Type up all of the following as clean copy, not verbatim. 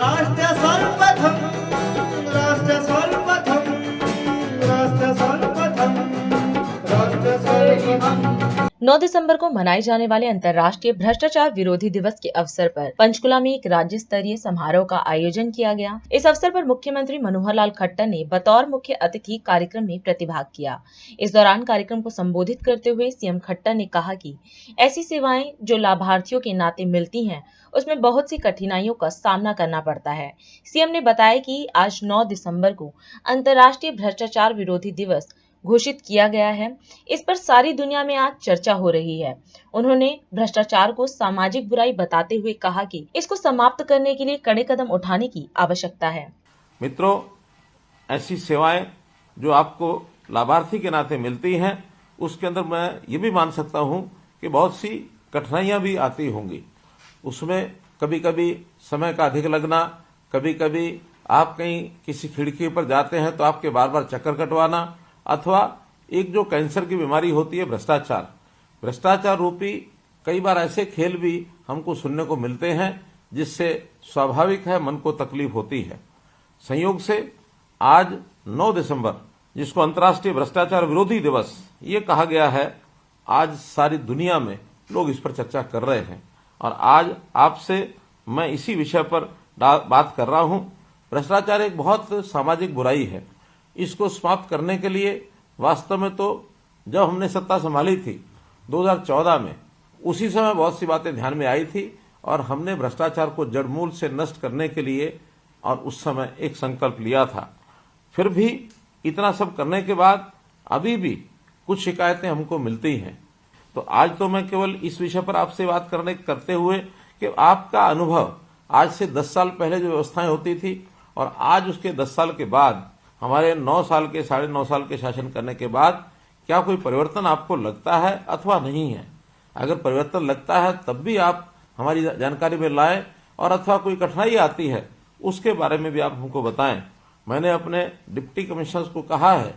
राष्ट्र सर्वप्रथम, राष्ट्र सर्वप्रथम, राष्ट्र सर्वप्रथम, राष्ट्र सर्वप्रथम। 9 दिसंबर को मनाए जाने वाले अंतर्राष्ट्रीय भ्रष्टाचार विरोधी दिवस के अवसर पर पंचकुला में एक राज्य स्तरीय समारोह का आयोजन किया गया। इस अवसर पर मुख्यमंत्री मनोहर लाल खट्टर ने बतौर मुख्य अतिथि कार्यक्रम में प्रतिभाग किया। इस दौरान कार्यक्रम को संबोधित करते हुए सीएम खट्टर ने कहा कि ऐसी सेवाएं जो लाभार्थियों के नाते मिलती हैं, उसमें बहुत सी कठिनाइयों का सामना करना पड़ता है। सीएम ने बताया कि आज 9 दिसंबर को अंतर्राष्ट्रीय भ्रष्टाचार विरोधी दिवस घोषित किया गया है। इस पर सारी दुनिया में आज चर्चा हो रही है। उन्होंने भ्रष्टाचार को सामाजिक बुराई बताते हुए कहा कि इसको समाप्त करने के लिए कड़े कदम उठाने की आवश्यकता है। मित्रों, ऐसी सेवाएं जो आपको लाभार्थी के नाते मिलती हैं, उसके अंदर मैं ये भी मान सकता हूं कि बहुत सी कठिनाइयां भी आती होंगी। उसमें कभी कभी समय का अधिक लगना, कभी कभी आप कहीं किसी खिड़की पर जाते हैं तो आपके बार बार चक्कर कटवाना, अथवा एक जो कैंसर की बीमारी होती है भ्रष्टाचार रूपी कई बार ऐसे खेल भी हमको सुनने को मिलते हैं जिससे स्वाभाविक है मन को तकलीफ होती है। संयोग से आज 9 दिसंबर, जिसको अंतर्राष्ट्रीय भ्रष्टाचार विरोधी दिवस ये कहा गया है, आज सारी दुनिया में लोग इस पर चर्चा कर रहे हैं और आज आपसे मैं इसी विषय पर बात कर रहा हूं। भ्रष्टाचार एक बहुत सामाजिक बुराई है। इसको समाप्त करने के लिए वास्तव में तो जब हमने सत्ता संभाली थी 2014 में, उसी समय बहुत सी बातें ध्यान में आई थी और हमने भ्रष्टाचार को जड़मूल से नष्ट करने के लिए और उस समय एक संकल्प लिया था। फिर भी इतना सब करने के बाद अभी भी कुछ शिकायतें हमको मिलती हैं। तो आज तो मैं केवल इस विषय पर आपसे बात करते हुए कि आपका अनुभव आज से 10 साल पहले जो व्यवस्थाएं होती थी और आज उसके 10 साल के बाद, हमारे 9 साल के 9.5 साल के शासन करने के बाद, क्या कोई परिवर्तन आपको लगता है अथवा नहीं है? अगर परिवर्तन लगता है तब भी आप हमारी जानकारी में लाएं और अथवा कोई कठिनाई आती है उसके बारे में भी आप हमको बताएं। मैंने अपने डिप्टी कमिश्नर्स को कहा है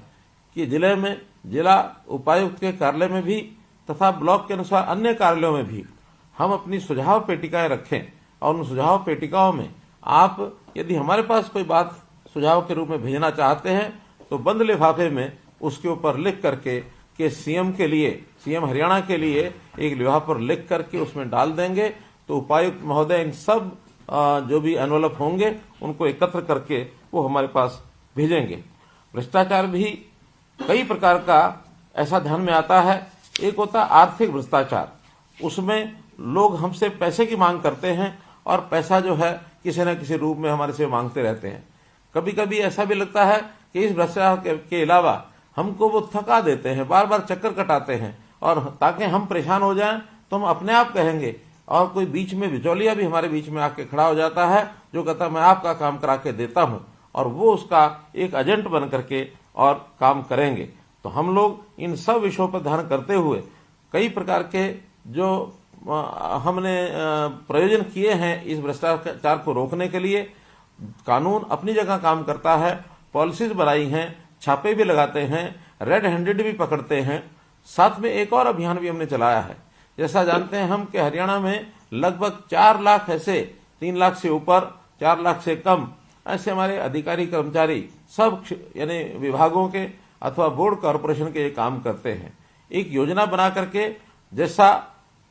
कि जिले में जिला उपायुक्त के कार्यालय में भी तथा ब्लॉक के अनुसार अन्य कार्यालयों में भी हम अपनी सुझाव पेटिकाएं रखें और उन सुझाव पेटिकाओं में आप यदि हमारे पास कोई बात सुझाव के रूप में भेजना चाहते हैं तो बंद लिफाफे में उसके ऊपर लिख करके कि सीएम हरियाणा के लिए एक लिफाफे पर लिख करके उसमें डाल देंगे तो उपायुक्त महोदय इन सब जो भी एनवलप होंगे उनको एकत्र करके वो हमारे पास भेजेंगे। भ्रष्टाचार भी कई प्रकार का ऐसा ध्यान में आता है। एक होता है आर्थिक भ्रष्टाचार, उसमें लोग हमसे पैसे की मांग करते हैं और पैसा जो है किसी न किसी रूप में हमारे से मांगते रहते हैं। कभी कभी ऐसा भी लगता है कि इस भ्रष्टाचार के अलावा हमको वो थका देते हैं, बार बार चक्कर कटाते हैं और ताकि हम परेशान हो जाएं तो हम अपने आप कहेंगे और कोई बीच में बिचौलिया भी हमारे बीच में आके खड़ा हो जाता है जो कहता है मैं आपका काम करा के देता हूं और वो उसका एक एजेंट बन करके और काम करेंगे। तो हम लोग इन सब विषयों पर ध्यान करते हुए कई प्रकार के जो हमने प्रयोजन किए हैं इस भ्रष्टाचार को रोकने के लिए। कानून अपनी जगह काम करता है, पॉलिसीज बनाई हैं, छापे भी लगाते हैं, रेड हैंडेड भी पकड़ते हैं। साथ में एक और अभियान भी हमने चलाया है। जैसा जानते हैं हम कि हरियाणा में लगभग 4 लाख ऐसे, 3 लाख से ऊपर, 4 लाख से कम ऐसे हमारे अधिकारी कर्मचारी सब यानी विभागों के अथवा बोर्ड कॉर्पोरेशन के ये काम करते हैं। एक योजना बना करके, जैसा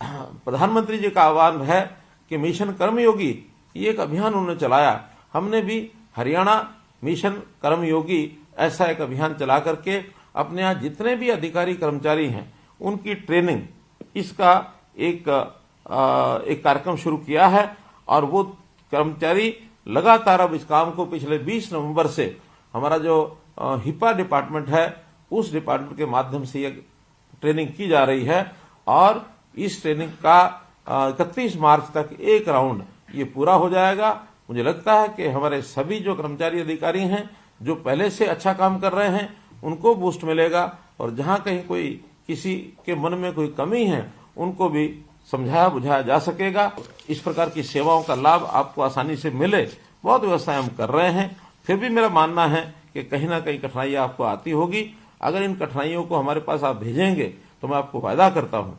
प्रधानमंत्री जी का आह्वान है कि मिशन कर्मयोगी, ये एक अभियान उन्होंने चलाया। हमने भी हरियाणा मिशन कर्मयोगी ऐसा एक अभियान चला करके अपने यहाँ जितने भी अधिकारी कर्मचारी हैं उनकी ट्रेनिंग, इसका एक कार्यक्रम शुरू किया है और वो कर्मचारी लगातार अब इस काम को पिछले 20 नवंबर से हमारा जो हिपा डिपार्टमेंट है उस डिपार्टमेंट के माध्यम से ये ट्रेनिंग की जा रही है और इस ट्रेनिंग का 31 मार्च तक एक राउंड ये पूरा हो जाएगा। मुझे लगता है कि हमारे सभी जो कर्मचारी अधिकारी हैं जो पहले से अच्छा काम कर रहे हैं उनको बूस्ट मिलेगा और जहां कहीं कोई किसी के मन में कोई कमी है उनको भी समझाया बुझाया जा सकेगा। इस प्रकार की सेवाओं का लाभ आपको आसानी से मिले, बहुत व्यवस्थाएं हम कर रहे हैं। फिर भी मेरा मानना है कि कहीं ना कहीं कठिनाइयां आपको आती होगी। अगर इन कठिनाइयों को हमारे पास आप भेजेंगे तो मैं आपको वायदा करता हूं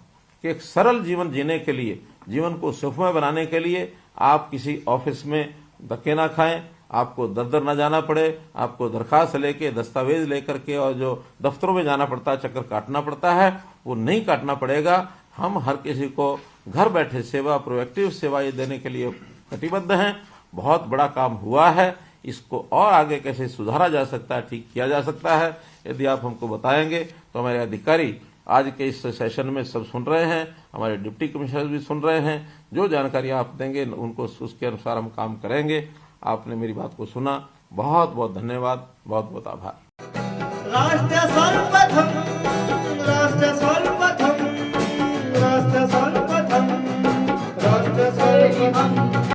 कि एक सरल जीवन जीने के लिए, जीवन को सुखमय बनाने के लिए आप किसी ऑफिस में धक्के ना खाएं, आपको दर दर ना जाना पड़े, आपको दरखास्त लेके दस्तावेज लेकर के और जो दफ्तरों में जाना पड़ता है, चक्कर काटना पड़ता है, वो नहीं काटना पड़ेगा। हम हर किसी को घर बैठे सेवा, प्रोएक्टिव सेवा ये देने के लिए कटिबद्ध हैं। बहुत बड़ा काम हुआ है, इसको और आगे कैसे सुधारा जा सकता है, ठीक किया जा सकता है, यदि आप हमको बताएंगे तो हमारे अधिकारी आज के इस सेशन में सब सुन रहे हैं, हमारे डिप्टी कमिश्नर भी सुन रहे हैं। जो जानकारी आप देंगे उनको उसके अनुसार हम काम करेंगे। आपने मेरी बात को सुना, बहुत बहुत धन्यवाद, बहुत बहुत आभार। राष्ट्र सर्वप्रथम, राष्ट्र सर्वप्रथम।